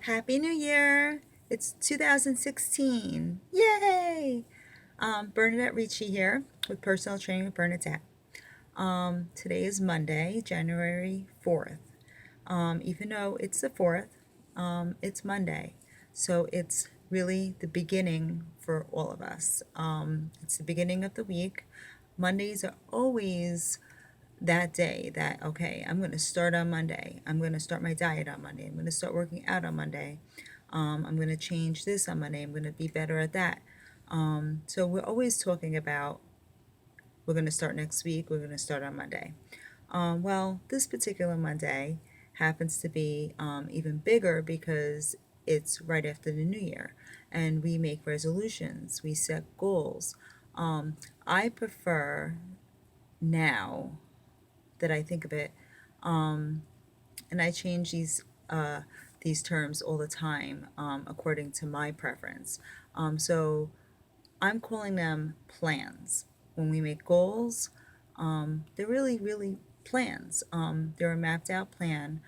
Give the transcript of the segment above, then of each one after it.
Happy New Year! It's 2016. Yay! Bernadette Ricci here with Personal Training with Bernadette. Today is Monday, January 4th. Even though it's the 4th, it's Monday. So it's really the beginning for all of us. It's the beginning of the week. Mondays are always that day that, okay, I'm going to start on Monday. I'm going to start my diet on Monday. I'm going to start working out on Monday. I'm going to change this on Monday. I'm going to be better at that. So we're always talking about we're going to start next week. We're going to start on Monday. Well, this particular Monday happens to be even bigger because it's right after the new year and we make resolutions, we set goals. I prefer now that I think of it, um, and I change these terms all the time according to my preference. So I'm calling them plans. When we make goals, they're really plans. They're a mapped out plan,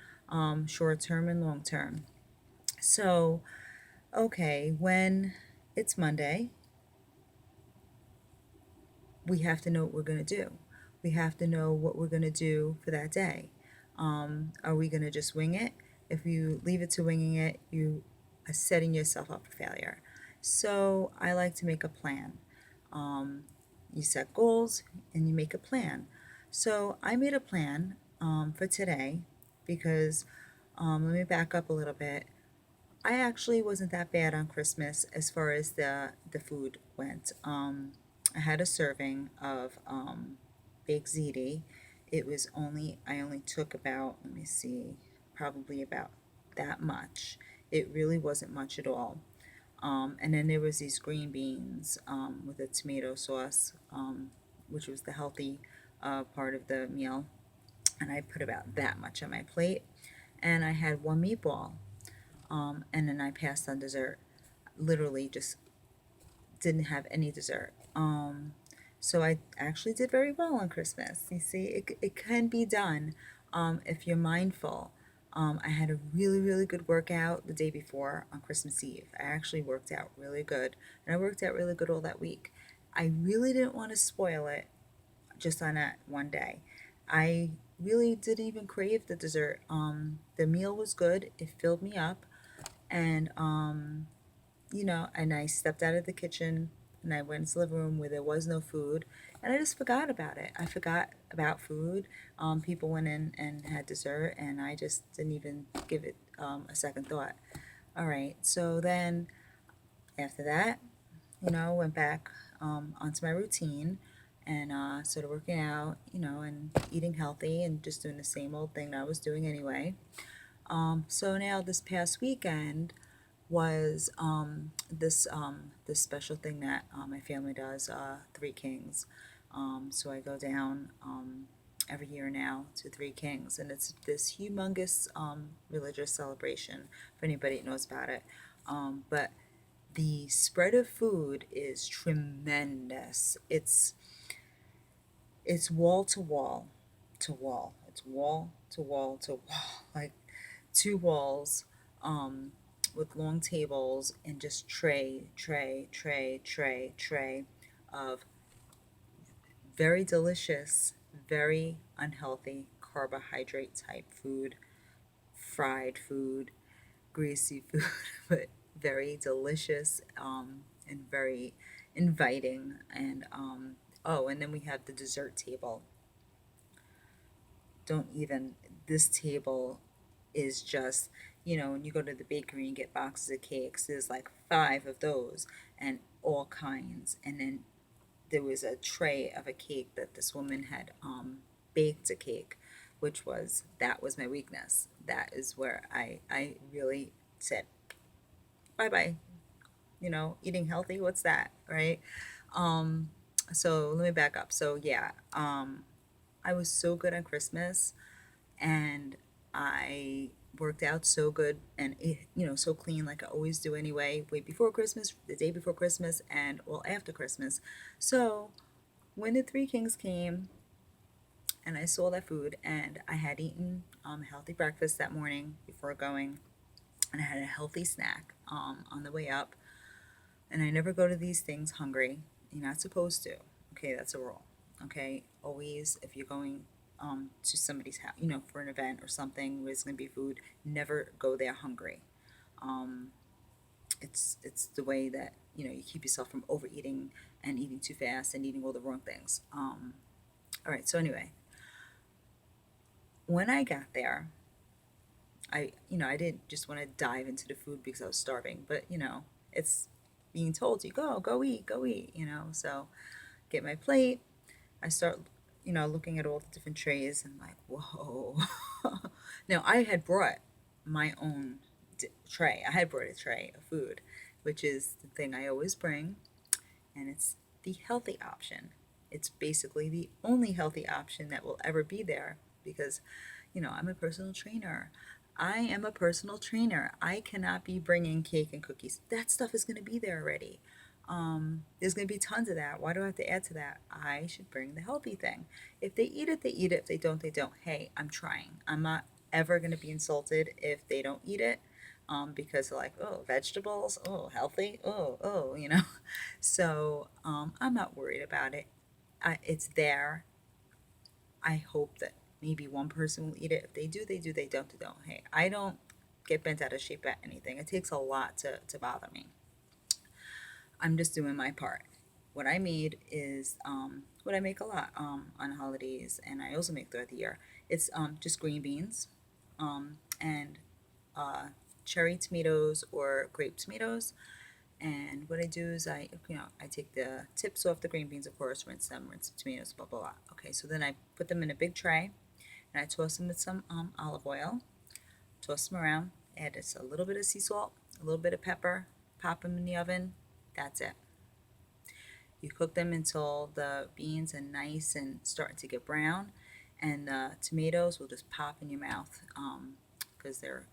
short term and long term. So, okay, when it's Monday, we have to know what we're going to do. We have to know what we're going to do for that day. Are we going to just wing it? If you leave it to winging it, you are setting yourself up for failure. So I like to make a plan. Um, you set goals and you make a plan. So I made a plan for today because let me back up a little bit. I actually wasn't that bad on Christmas as far as the food went. I had a serving of baked ziti. It was only I only took about, let me see, probably about that much. It really wasn't much at all. And then there was these green beans with a tomato sauce, which was the healthy part of the meal. And I put about that much on my plate. And I had one meatball, and then I passed on dessert. Literally just didn't have any dessert. So I actually did very well on Christmas. You see, it can be done if you're mindful. I had a really good workout the day before on Christmas Eve. I actually worked out really good, and I worked out really good all that week. I really didn't want to spoil it just on that one day. I really didn't even crave the dessert. The meal was good, it filled me up, and and I stepped out of the kitchen and I went into the living room where there was no food, and I just forgot about it. I forgot about food. People went in and had dessert, and I just didn't even give it a second thought. All right, so then after that, went back onto my routine and started working out, and eating healthy and just doing the same old thing that I was doing anyway. So now this past weekend was this special thing that my family does, Three Kings. So I go down every year now to Three Kings, and it's this humongous religious celebration. If anybody knows about it, but the spread of food is tremendous. It's wall to wall to wall. It's wall to wall to wall, like two walls, um, with long tables and just tray of very delicious, very unhealthy carbohydrate type food, fried food, greasy food, but very delicious and very inviting. And oh, and then we have the dessert table. Don't even, this table is just, when you go to the bakery and get boxes of cakes, there's like five of those and all kinds. And then there was a tray of a cake that this woman had baked a cake, which was, that was my weakness. That is where I really said, bye bye, eating healthy, what's that, right? Um, so let me back up. So yeah, I was so good on Christmas, and I worked out so good and so clean like I always do anyway, way before Christmas, the day before Christmas, and all after Christmas. So when the Three Kings came and I saw that food, and I had eaten a healthy breakfast that morning before going, and I had a healthy snack on the way up. And I never go to these things hungry. You're not supposed to. Okay, that's a rule. Okay, always if you're going to somebody's house, for an event or something where there's gonna be food, never go there hungry. Um, it's the way that you keep yourself from overeating and eating too fast and eating all the wrong things. All right. So anyway, when I got there, I didn't just want to dive into the food because I was starving, but it's being told you go eat, go eat. So get my plate. I start looking at all the different trays and like, whoa. Now I had brought my own tray. I had brought a tray of food, which is the thing I always bring, and it's the healthy option. It's basically the only healthy option that will ever be there because, I'm a personal trainer. I am a personal trainer. I cannot be bringing cake and cookies. That stuff is going to be there already. There's going to be tons of that. Why do I have to add to that? I should bring the healthy thing. If they eat it, they eat it. If they don't, they don't. Hey, I'm trying. I'm not ever going to be insulted if they don't eat it because they're like, oh, vegetables, oh, healthy, oh. So I'm not worried about it. It's there. I hope that maybe one person will eat it. If they do, they do. They don't, they don't. Hey, I don't get bent out of shape at anything. It takes a lot to bother me. I'm just doing my part. What I made is what I make a lot on holidays, and I also make throughout the year. It's just green beans and uh, cherry tomatoes or grape tomatoes. And what I do is I take the tips off the green beans, of course, rinse them, rinse the tomatoes, blah blah blah. Okay, so then I put them in a big tray, and I toss them with some olive oil. Toss them around. Add just a little bit of sea salt, a little bit of pepper. Pop them in the oven. That's it. You cook them until the beans are nice and starting to get brown, and the tomatoes will just pop in your mouth because they're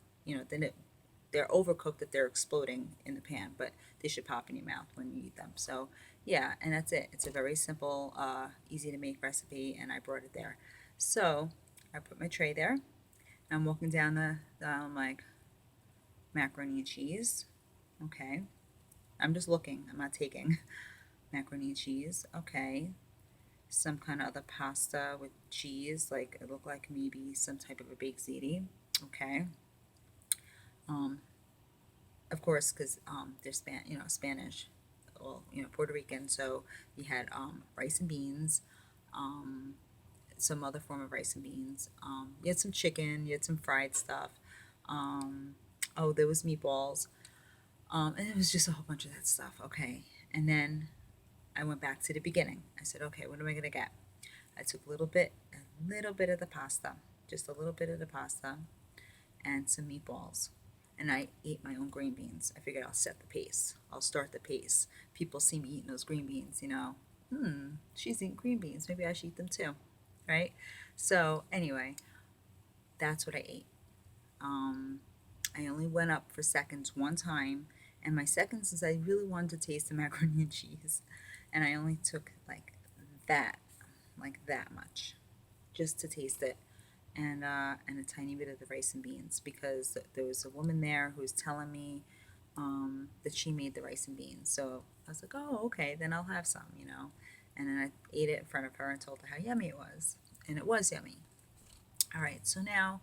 overcooked if they're exploding in the pan, but they should pop in your mouth when you eat them. So yeah, and that's it. It's a very simple, easy to make recipe, and I brought it there. So I put my tray there. I'm walking down the aisle. I'm like, macaroni and cheese. Okay. I'm just looking. I'm not taking macaroni and cheese. Okay. Some kind of other pasta with cheese. Like it looked like maybe some type of a baked ziti. Okay. Um, of course, because they're Spanish, well, Puerto Rican. So you had rice and beans, um, some other form of rice and beans. You had some chicken. You had some fried stuff. Um, oh, there was meatballs. And it was just a whole bunch of that stuff. Okay, and then I went back to the beginning. I said, okay, what am I gonna get? I took a little bit of the pasta, just a little bit of the pasta, and some meatballs. And I ate my own green beans. I figured I'll set the pace. I'll start the pace. People see me eating those green beans, she's eating green beans. Maybe I should eat them too, right? So anyway, that's what I ate. Um, I only went up for seconds one time, and my seconds is I really wanted to taste the macaroni and cheese, and I only took that, like that much, just to taste it, and a tiny bit of the rice and beans because there was a woman there who was telling me that she made the rice and beans. So I was like, oh, okay, then I'll have some. And then I ate it in front of her and told her how yummy it was, and it was yummy. All right, so now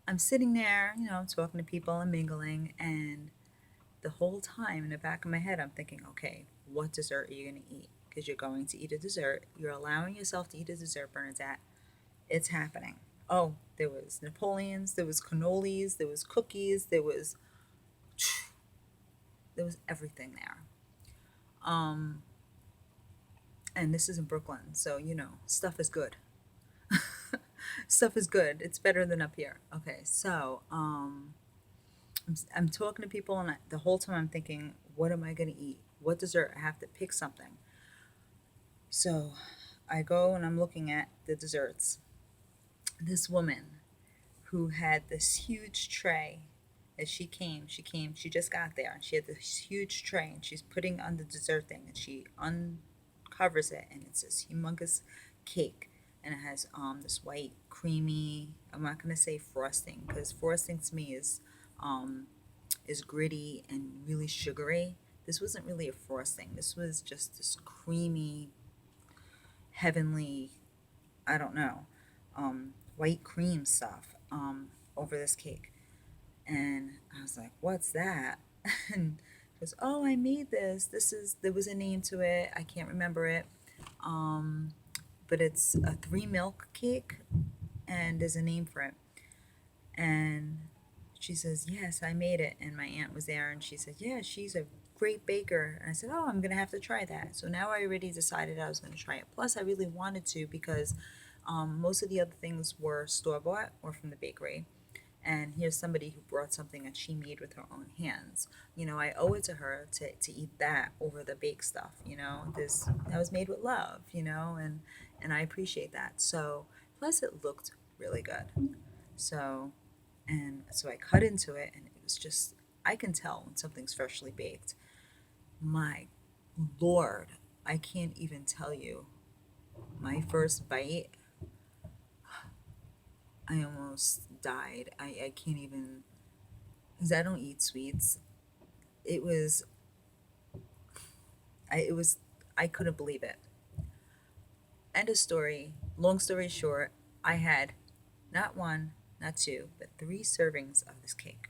I'm sitting there, talking to people and mingling, and the whole time in the back of my head, I'm thinking, okay, what dessert are you going to eat? Because you're going to eat a dessert. You're allowing yourself to eat a dessert, Bernadette. It's happening. Oh, there was Napoleons, there was cannolis, there was cookies, there was everything there. Um, and this is in Brooklyn, so stuff is good. Stuff is good. It's better than up here. Okay, so I'm talking to people, and the whole time I'm thinking, what am I going to eat? What dessert? I have to pick something. So I go and I'm looking at the desserts. This woman who had this huge tray as she just got there, and she had this huge tray, and she's putting on the dessert thing, and she uncovers it, and it's this humongous cake, and it has this white creamy, I'm not going to say frosting because frosting to me is is gritty and really sugary. This wasn't really a frosting. This was just this creamy, heavenly, I don't know, white cream stuff over this cake. And I was like, what's that? And he goes, oh, I made this. There was a name to it. I can't remember it. Um, but it's a 3 milk cake and there's a name for it. And she says, yes, I made it. And my aunt was there and she said, yeah, she's a great baker. And I said, oh, I'm going to have to try that. So now I already decided I was going to try it. Plus, I really wanted to because most of the other things were store bought or from the bakery. And here's somebody who brought something that she made with her own hands. I owe it to her to eat that over the baked stuff. This that was made with love. And I appreciate that. So plus it looked really good. So so I cut into it, and it was just, I can tell when something's freshly baked. My Lord, I can't even tell you. My first bite, I almost died. I can't even, because I don't eat sweets. It was, it was, I couldn't believe it. End of story. Long story short, I had not one, not two, but 3 servings of this cake.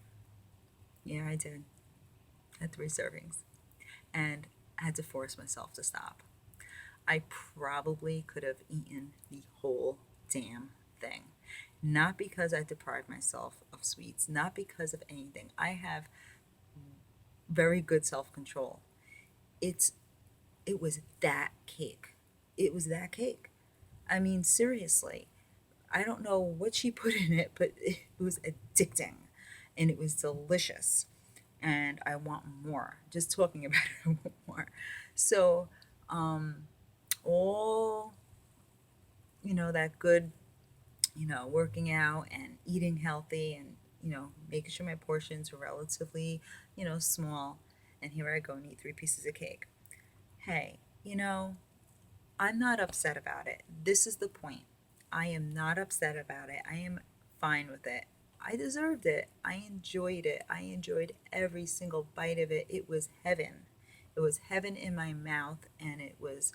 Yeah, I did. I had 3 servings. And I had to force myself to stop. I probably could have eaten the whole damn thing. Not because I deprived myself of sweets, not because of anything. I have very good self control. It's it was that cake. It was that cake. I mean, seriously. I don't know what she put in it, but it was addicting and it was delicious. And I want more. Just talking about it, I want more. So, um, all, that good, working out and eating healthy and, making sure my portions were relatively, small. And here I go and eat 3 pieces of cake. Hey, I'm not upset about it. This is the point. I am not upset about it. I am fine with it. I deserved it. I enjoyed it. I enjoyed every single bite of it. It was heaven. It was heaven in my mouth, and it was,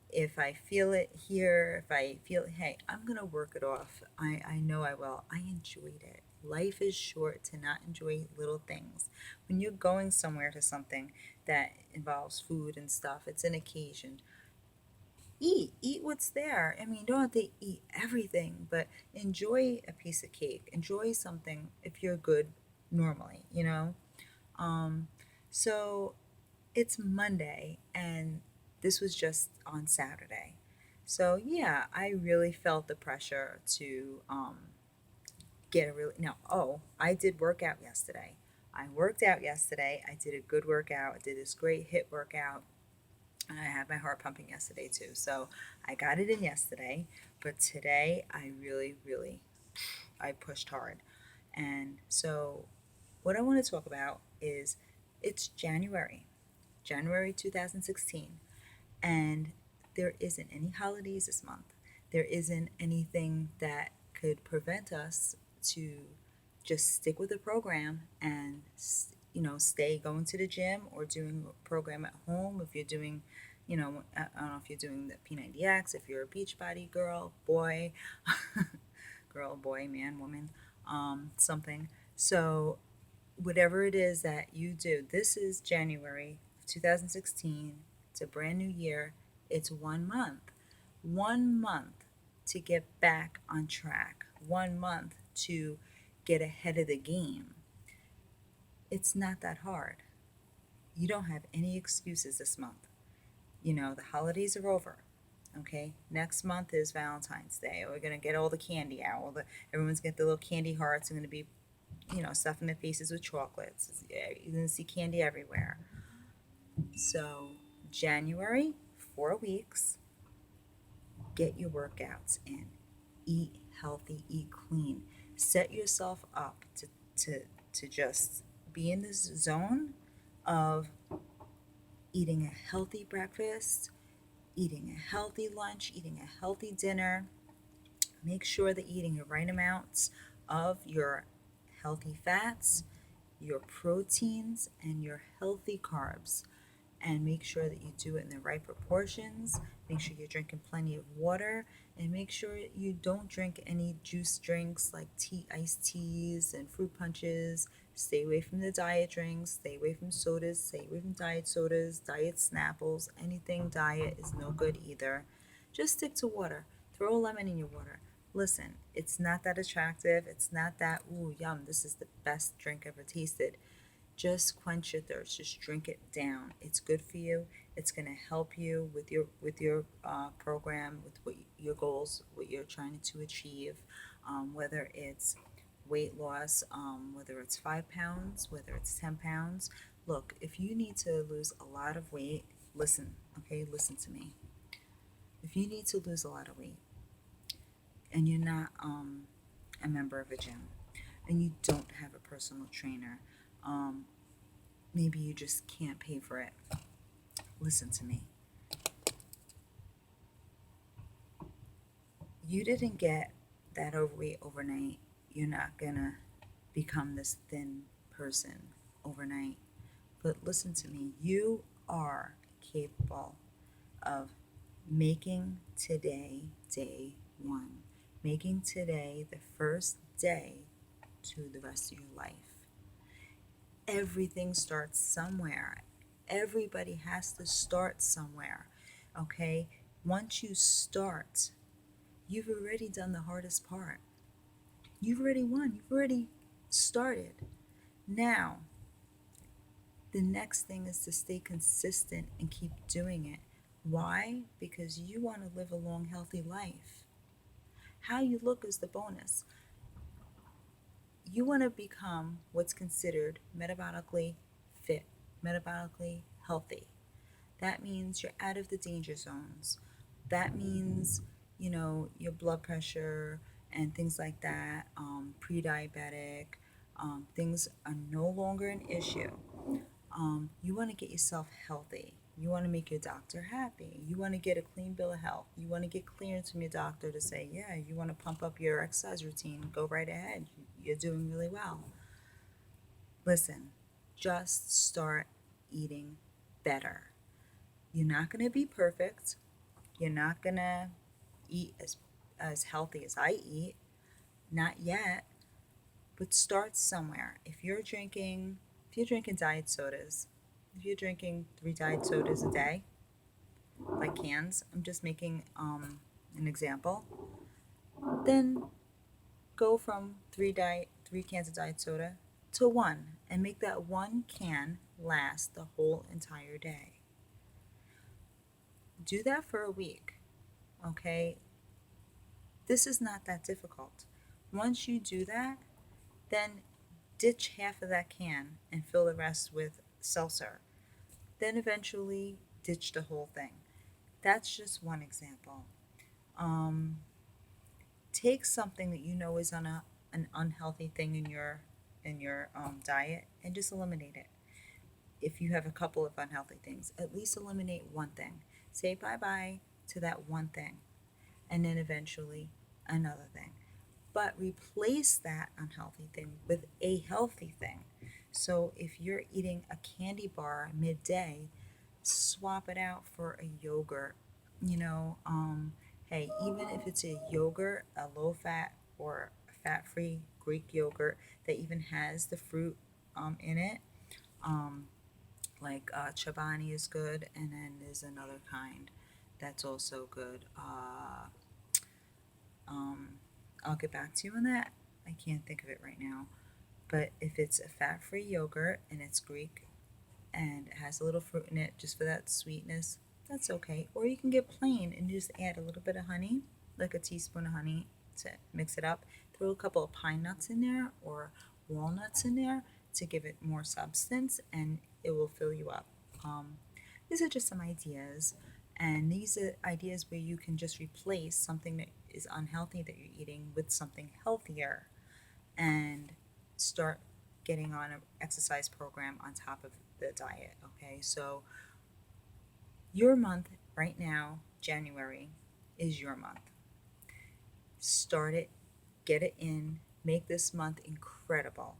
if I feel it here, if I feel, hey, I'm going to work it off. I know I will. I enjoyed it. Life is short to not enjoy little things. When you're going somewhere to something that involves food and stuff, it's an occasion. Eat what's there. I mean, you don't have to eat everything, but enjoy a piece of cake. Enjoy something if you're good normally. Um, so it's Monday, and this was just on Saturday. So yeah, I really felt the pressure to get a really no. Oh, I did work out yesterday. I worked out yesterday. I did a good workout. I did this great hit workout. And I had my heart pumping yesterday too. So I got it in yesterday, but today I really, really, I pushed hard. And so what I want to talk about is it's January 2016, and there isn't any holidays this month. There isn't anything that could prevent us to just stick with the program and stay going to the gym or doing a program at home. If you're doing, I don't know if you're doing the P90X, if you're a Beachbody girl, boy, girl, boy, man, woman, something. So whatever it is that you do, this is January 2016. It's a brand new year. It's 1 month. 1 month to get back on track. 1 month to get ahead of the game. It's not that hard. You don't have any excuses this month. The holidays are over. Okay, next month is Valentine's Day. We're gonna get all the candy out. Everyone's gonna get the little candy hearts. They're gonna be, stuffing their faces with chocolates. Yeah, you're gonna see candy everywhere. So January, 4 weeks. Get your workouts in. Eat healthy. Eat clean. Set yourself up to just be in this zone of eating a healthy breakfast, eating a healthy lunch, eating a healthy dinner. Make sure that you're eating the right amounts of your healthy fats your proteins and your healthy carbs, and make sure that you do it in the right proportions. Make sure you're drinking plenty of water, and make sure you don't drink any juice drinks like iced teas and fruit punches. Stay away from the diet drinks, stay away from sodas, stay away from diet sodas, diet Snapples. Anything diet is no good either. Just stick to water. Throw a lemon in your water. Listen, it's not that attractive. It's not that, ooh, yum, this is the best drink ever tasted. Just quench your thirst. Just drink it down. It's good for you. It's going to help you with your program, with what your goals, what you're trying to achieve, whether it's weight loss, whether it's 5 pounds, whether it's 10 pounds. Look, if you need to lose a lot of weight, listen, okay, listen to me. If you need to lose a lot of weight and you're not a member of a gym and you don't have a personal trainer, maybe you just can't pay for it. Listen to me. You didn't get that overweight overnight. You're not gonna become this thin person overnight. But listen to me. You are capable of making today day one, making today the first day to the rest of your life. Everything starts somewhere. Everybody has to start somewhere, okay? Once you start, you've already done the hardest part. You've already won. You've already started. Now, the next thing is to stay consistent and keep doing it. Why? Because you want to live a long, healthy life. How you look is the bonus. You want to become what's considered metabolically fit, metabolically healthy. That means you're out of the danger zones. That means, your blood pressure and things like that, pre-diabetic, things are no longer an issue. You want to get yourself healthy. You want to make your doctor happy. You want to get a clean bill of health. You want to get clearance from your doctor to say, yeah, you want to pump up your exercise routine. Go right ahead. You're doing really well. Listen, just start eating better. You're not going to be perfect. You're not going to eat as healthy as I eat. Not yet. But start somewhere. If you're drinking diet sodas, if you're drinking 3 diet sodas a day, like cans, I'm just making an example, then go from three cans of diet soda to one, and make that one can last the whole entire day. Do that for a week, okay? This is not that difficult. Once you do that, then ditch half of that can and fill the rest with seltzer. Then eventually ditch the whole thing. That's just one example. Take something that you know is an unhealthy thing in your diet, and just eliminate it. If you have a couple of unhealthy things, at least eliminate one thing. Say bye-bye to that one thing, and then eventually another thing. But replace that unhealthy thing with a healthy thing. So if you're eating a candy bar midday, swap it out for a yogurt. Hey, even if it's a yogurt, a low fat or fat free Greek yogurt that even has the fruit in it, um, like Chobani is good, and then there's another kind that's also good. I'll get back to you on that. I can't think of it right now. But if it's a fat free yogurt and it's Greek and it has a little fruit in it just for that sweetness, that's okay. Or you can get plain and just add a little bit of honey, like a teaspoon of honey, to mix it up. Throw a couple of pine nuts in there or walnuts in there to give it more substance, and it will fill you up. These are just some ideas, and these are ideas where you can just replace something that is unhealthy that you're eating with something healthier, and start getting on an exercise program on top of the diet. Okay, so your month right now, January, is your month. Start it, get it in, make this month incredible.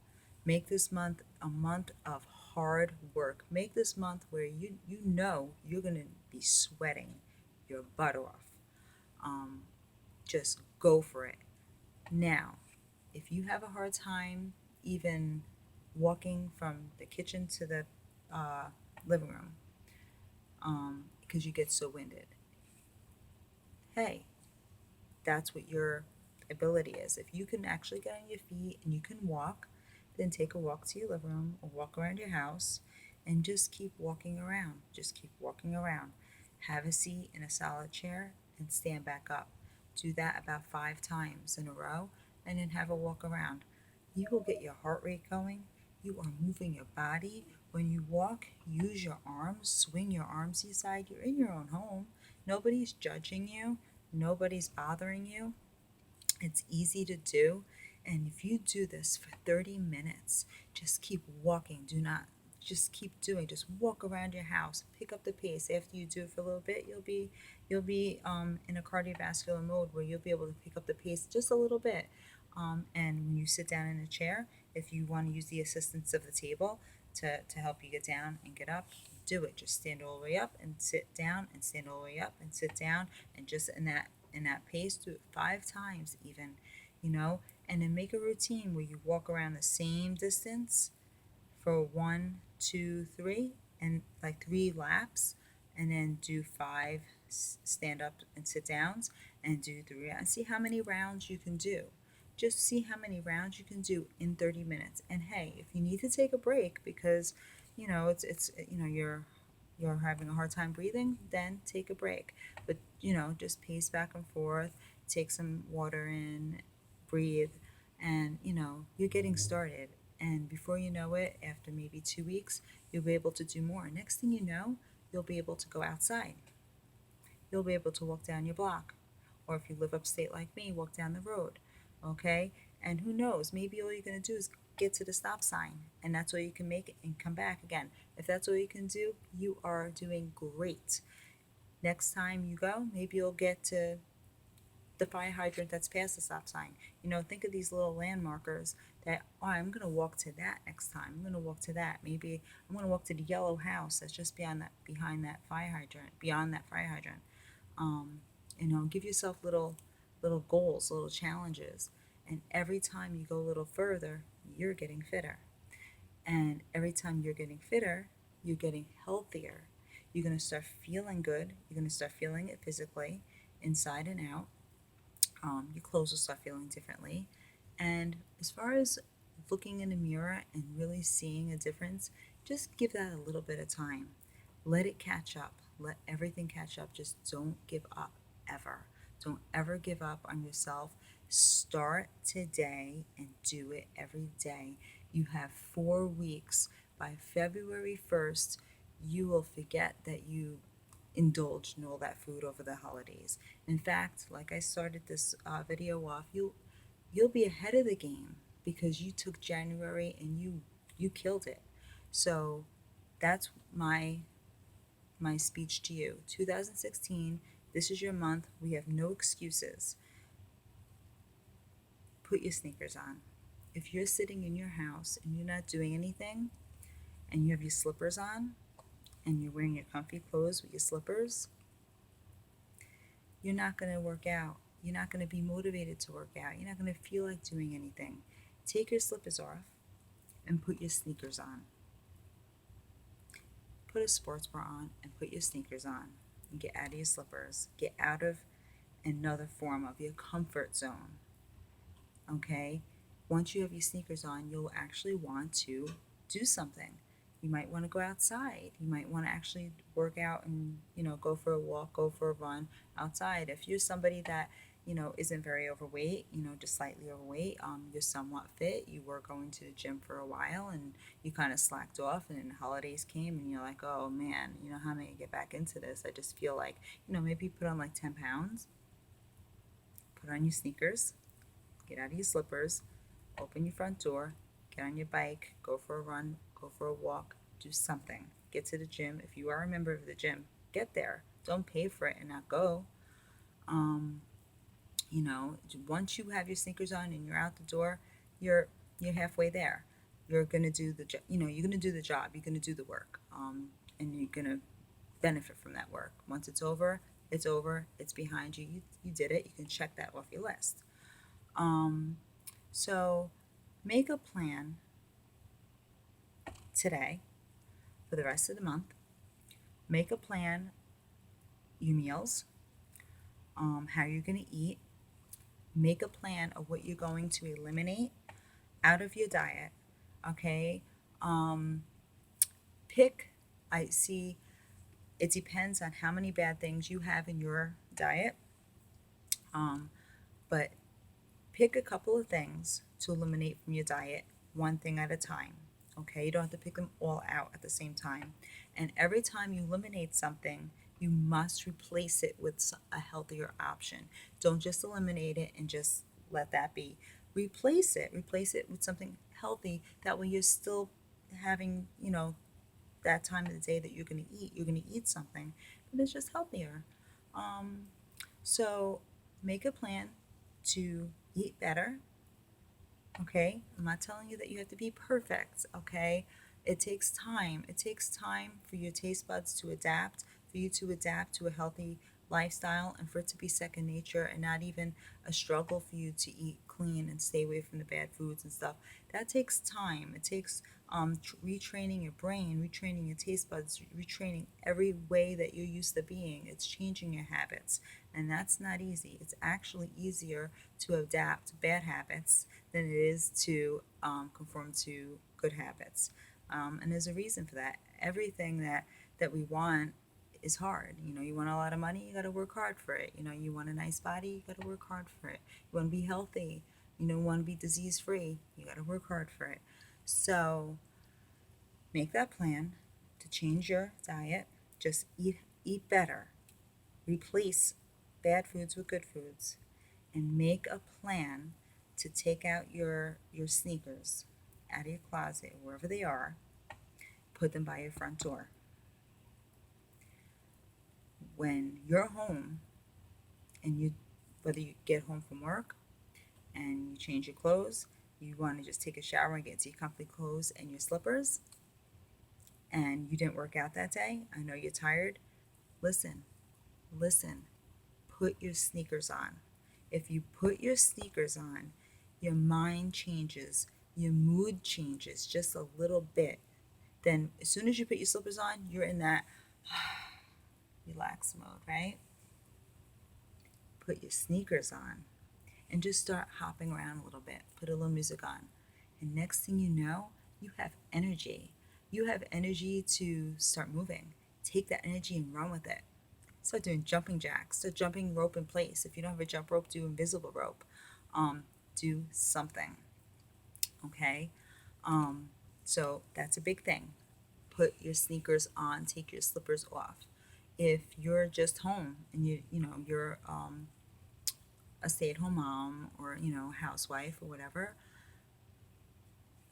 Make this month a month of hard work. Make this month where you know you're gonna be sweating your butt off. Um, just go for it. Now, if you have a hard time even walking from the kitchen to the uh, living room because you get so winded, hey, that's what your ability is. If you can actually get on your feet and you can walk, then take a walk to your living room or walk around your house and just keep walking around. Just keep walking around. Have a seat in a solid chair and stand back up. Do that about 5 times in a row and then have a walk around. You will get your heart rate going. You are moving your body. When you walk, use your arms, swing your arms aside. You're in your own home. Nobody's judging you. Nobody's bothering you. It's easy to do. And if you do this for 30 minutes, just keep walking. Do not just keep doing. Just walk around your house. Pick up the pace. After you do it for a little bit, you'll be in a cardiovascular mode where you'll be able to pick up the pace just a little bit. And when you sit down in a chair, if you want to use the assistance of the table to help you get down and get up, do it. Just stand all the way up and sit down and stand all the way up and sit down and just in that pace, do it 5 times even, you know, and then make a routine where you walk around the same distance for 1, 2, 3, and like 3 laps, and then do 5 stand up and sit downs, and do 3 and see how many rounds you can do. Just see how many rounds you can do in 30 minutes. And hey, if you need to take a break because you're having a hard time breathing, then take a break. But just pace back and forth, take some water in, breathe, and you're getting started. And before you know it, after maybe 2 weeks, you'll be able to do more. Next thing you know, you'll be able to go outside. You'll be able to walk down your block. Or if you live upstate like me, walk down the road. Okay? And who knows, maybe all you're going to do is get to the stop sign, and that's all you can make it and come back again. If that's all you can do, you are doing great. Next time you go, maybe you'll get to the fire hydrant that's past the stop sign. Think of these little landmarkers that, oh, I'm going to walk to that next time. I'm going to walk to that. Maybe I'm going to walk to the yellow house that's just behind that fire hydrant, beyond that fire hydrant. Um, give yourself little goals, little challenges. And every time you go a little further, you're getting fitter. And every time you're getting fitter, you're getting healthier. You're going to start feeling good. You're going to start feeling it physically, inside and out. Your clothes will start feeling differently. And as far as looking in the mirror and really seeing a difference, just give that a little bit of time. Let it catch up. Let everything catch up. Just don't give up ever. Don't ever give up on yourself. Start today and do it every day. You have 4 weeks. By February 1st, you will forget that you indulged in all that food over the holidays. In fact, like I started this video off, you'll be ahead of the game because you took January and you killed it. So that's my speech to you. 2016, this is your month. We have no excuses. Put your sneakers on. If you're sitting in your house and you're not doing anything and you have your slippers on and you're wearing your comfy clothes with your slippers, you're not going to work out. You're not going to be motivated to work out. You're not going to feel like doing anything. Take your slippers off and put your sneakers on. Put a sports bra on and put your sneakers on. And get out of your slippers. Get out of another form of your comfort zone. Okay? Once you have your sneakers on, you'll actually want to do something. You might want to go outside. You might want to actually work out and, go for a walk, go for a run outside. If you're somebody that, isn't very overweight, just slightly overweight, you're somewhat fit, you were going to the gym for a while and you kind of slacked off, and then the holidays came and you're like, oh man, how am I going to get back into this? I just feel like, maybe put on like 10 pounds, put on your sneakers, get out of your slippers, open your front door, get on your bike, go for a run, go for a walk, do something. Get to the gym. If you are a member of the gym, get there. Don't pay for it and not go. Um, Once you have your sneakers on and you're out the door, you're halfway there. you're gonna do the you're gonna do the job, you're gonna do the work, and you're gonna benefit from that work. Once it's over, it's over, it's behind you, you did it, you can check that off your list. um, so make a plan today for the rest of the month. Make a plan, your meals, how you're going to eat. Make a plan of what you're going to eliminate out of your diet. Okay. Um, pick, I see, it depends on how many bad things you have in your diet. Um, but pick a couple of things to eliminate from your diet, one thing at a time. Okay, you don't have to pick them all out at the same time. And every time you eliminate something, you must replace it with a healthier option. Don't just eliminate it and just let that be. Replace it with something healthy. That way, you're still having, that time of the day that you're going to eat. You're going to eat something, but it's just healthier. Um, so make a plan to eat better. Okay, I'm not telling you that you have to be perfect. Okay, it takes time. It takes time for your taste buds to adapt, for you to adapt to a healthy lifestyle, and for it to be second nature and not even a struggle for you to eat clean and stay away from the bad foods and stuff. That takes time. It takes retraining your brain, retraining your taste buds, retraining every way that you're used to being. It's changing your habits, and that's not easy. It's actually easier to adapt bad habits than it is to conform to good habits. And there's a reason for that. Everything that we want is hard. You want a lot of money, you got to work hard for it. You want a nice body, you got to work hard for it. You want to be healthy, you want to be disease free, you got to work hard for it. So make that plan to change your diet. Just eat better. Replace bad foods with good foods, and make a plan to take out your sneakers out of your closet, wherever they are. Put them by your front door. When you're home, and whether you get home from work and you change your clothes, you want to just take a shower and get into your comfy clothes and your slippers, and you didn't work out that day, I know you're tired. Listen, put your sneakers on. If you put your sneakers on, your mind changes, your mood changes just a little bit. Then, as soon as you put your slippers on, you're in that relax mode, right? Put your sneakers on and just start hopping around a little bit. Put a little music on. And next thing you know, you have energy. You have energy to start moving. Take that energy and run with it. Start doing jumping jacks. Start jumping rope in place. If you don't have a jump rope, do invisible rope. Do something. Okay? So that's a big thing. Put your sneakers on. Take your slippers off. If you're just home and you're a stay-at-home mom, or housewife or whatever,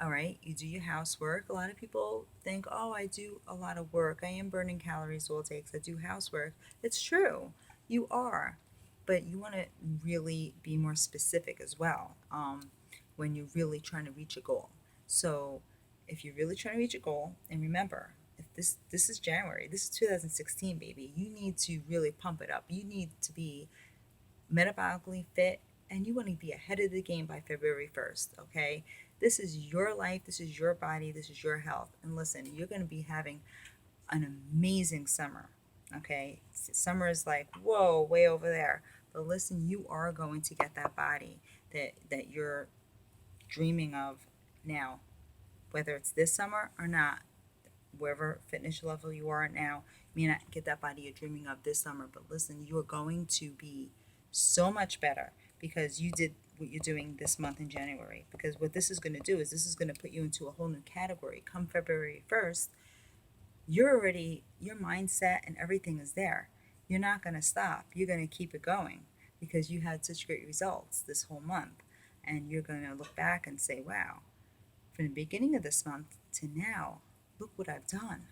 all right, you do your housework. A lot of people think, oh, I do a lot of work, I am burning calories all day because I do housework. It's true, you are, but you want to really be more specific as well, when you're really trying to reach a goal. So if you're really trying to reach a goal, and remember, if this is January, this is 2016, baby, you need to really pump it up. You need to be metabolically fit, and you want to be ahead of the game by February 1st, okay? This is your life, this is your body, this is your health. And listen, you're going to be having an amazing summer, okay? Summer is like, whoa, way over there. But listen, you are going to get that body that you're dreaming of now, whether it's this summer or not. Wherever fitness level you are at now, you may not get that body you're dreaming of this summer, but listen, you are going to be so much better because you did what you're doing this month in January. Because what this is going to do is this is going to put you into a whole new category. Come February 1st, your mindset and everything is there. You're not going to stop. You're going to keep it going because you had such great results this whole month. And you're going to look back and say, wow, from the beginning of this month to now, look what I've done.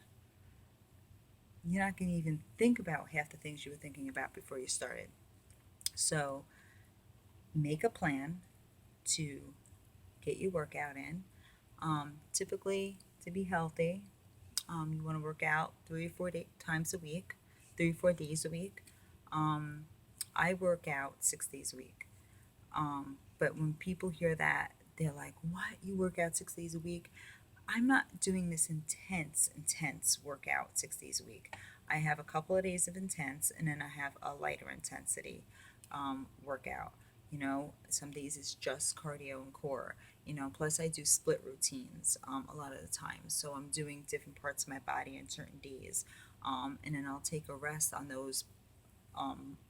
You're not going to even think about half the things you were thinking about before you started. So make a plan to get your workout in. Typically, to be healthy, you want to work out 3 or 4 times a week, 3 or 4 days a week. Um, I work out 6 days a week. But when people hear that, they're like, "What? You work out 6 days a week?" I'm not doing this intense workout 6 days a week. I have a couple of days of intense, and then I have a lighter intensity workout. Some days it's just cardio and core. Plus I do split routines a lot of the time. So I'm doing different parts of my body in certain days. And then I'll take a rest on those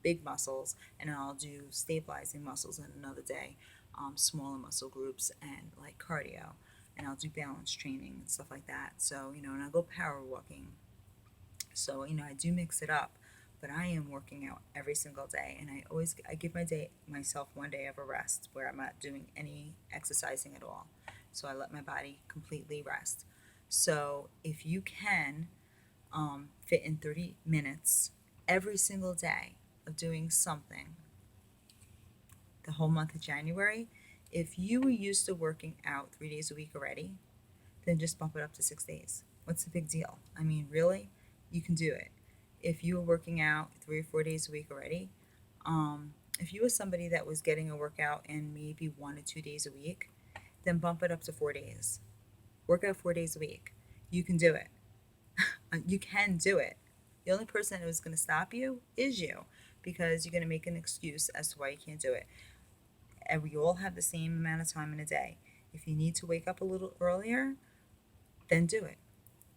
big muscles, and then I'll do stabilizing muscles in another day, smaller muscle groups, and like cardio. And I'll do balance training and stuff like that. So, and I'll go power walking. So, I do mix it up, but I am working out every single day, and I give myself one day of a rest where I'm not doing any exercising at all. So I let my body completely rest. So if you can fit in 30 minutes every single day of doing something the whole month of January, if you were used to working out 3 days a week already, then just bump it up to 6 days. What's the big deal? I mean, really, you can do it. If you were working out 3 or 4 days a week already, if you were somebody that was getting a workout in maybe 1 or 2 days a week, then bump it up to 4 days. Work out 4 days a week. You can do it. You can do it. The only person who's going to stop you is you, because you're going to make an excuse as to why you can't do it. And we all have the same amount of time in a day. If you need to wake up a little earlier, then do it.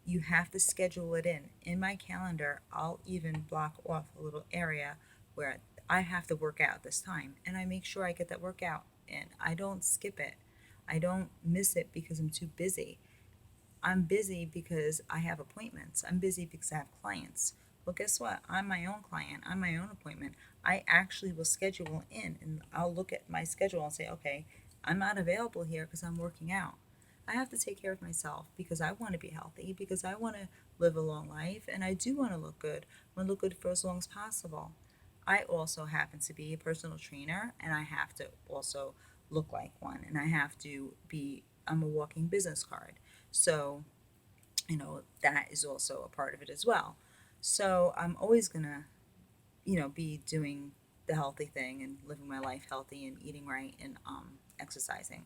You have to schedule it in. In my calendar, I'll even block off a little area where I have to work out this time, and I make sure I get that workout in. I don't skip it. I don't miss it because I'm too busy. I'm busy because I have appointments. I'm busy because I have clients. Well, guess what? I'm my own client. I'm my own appointment. I actually will schedule in, and I'll look at my schedule and say, okay, I'm not available here because I'm working out. I have to take care of myself because I want to be healthy, because I want to live a long life, and I do want to look good. I want to look good for as long as possible. I also happen to be a personal trainer, and I have to also look like one, and I have to be, I'm a walking business card. So, that is also a part of it as well. So I'm always gonna, be doing the healthy thing and living my life healthy and eating right and exercising.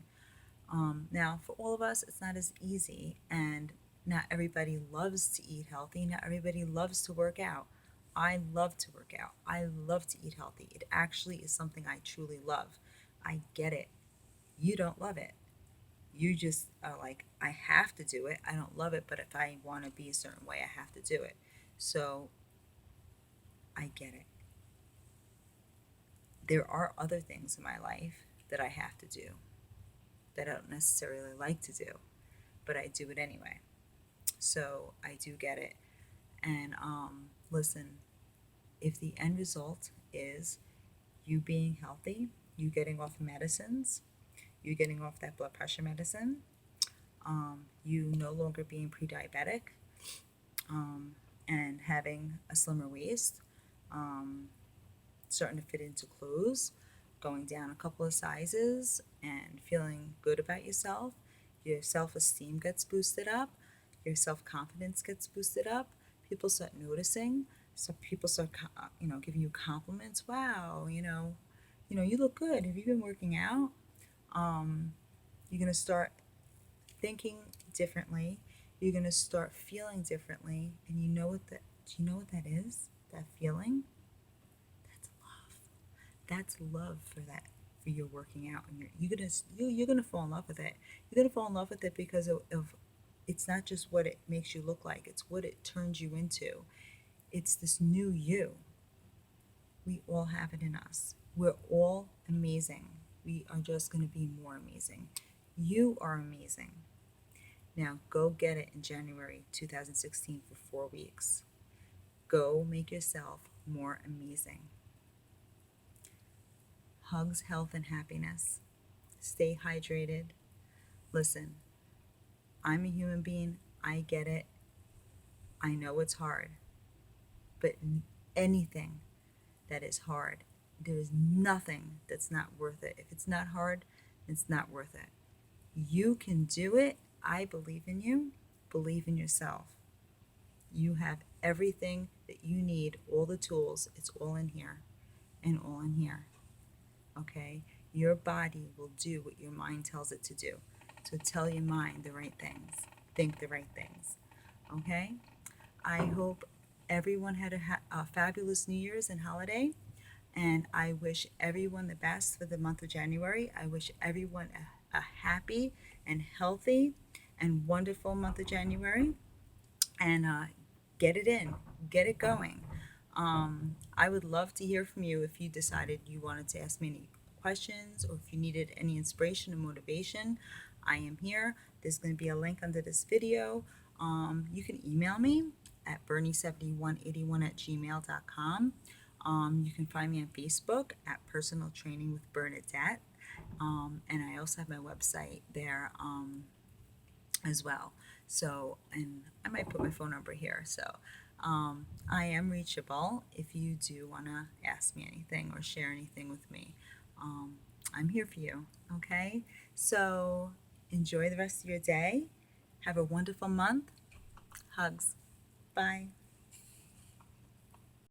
Now, for all of us, it's not as easy, and not everybody loves to eat healthy. Not everybody loves to work out. I love to work out. I love to eat healthy. It actually is something I truly love. I get it. You don't love it. You just are like, I have to do it. I don't love it, but if I want to be a certain way, I have to do it. So I get it. There are other things in my life that I have to do that I don't necessarily like to do, but I do it anyway. So I do get it. And listen, if the end result is you being healthy, you getting off medicines, you getting off that blood pressure medicine, you no longer being pre-diabetic, and having a slimmer waist, um, starting to fit into clothes, going down a couple of sizes, and feeling good about yourself, your self-esteem gets boosted up, your self-confidence gets boosted up, people start noticing, so people start giving you compliments. Wow, you look good. Have you been working out? You're going to start thinking differently. You're going to start feeling differently, and do you know what that is? That feeling? That's love. That's love for that, for your working out, and you're gonna fall in love with it. You're gonna fall in love with it because of it's not just what it makes you look like, it's what it turns you into. It's this new you. We all have it in us. We're all amazing. We are just going to be more amazing. You are amazing. Now go get it in January 2016 for 4 weeks. Go make yourself more amazing. Hugs, health, and happiness. Stay hydrated. Listen, I'm a human being. I get it. I know it's hard. But anything that is hard, there is nothing that's not worth it. If it's not hard, it's not worth it. You can do it. I believe in you. Believe in yourself. You have everything that you need, all the tools. It's all in here and all in here. Okay? Your body will do what your mind tells it to do. So tell your mind the right things. Think the right things. Okay? I hope everyone had a fabulous New Year's and holiday. And I wish everyone the best for the month of January. I wish everyone a happy and healthy and wonderful month of January. And get it in, get it going. I would love to hear from you if you decided you wanted to ask me any questions or if you needed any inspiration or motivation. I am here. There's going to be a link under this video. You can email me at bernie7181@gmail.com. You can find me on Facebook at Personal Training with Bernadette. And I also have my website there as well. So, and I might put my phone number here. So, I am reachable if you do want to ask me anything or share anything with me. I'm here for you. Okay? So, enjoy the rest of your day. Have a wonderful month. Hugs. Bye.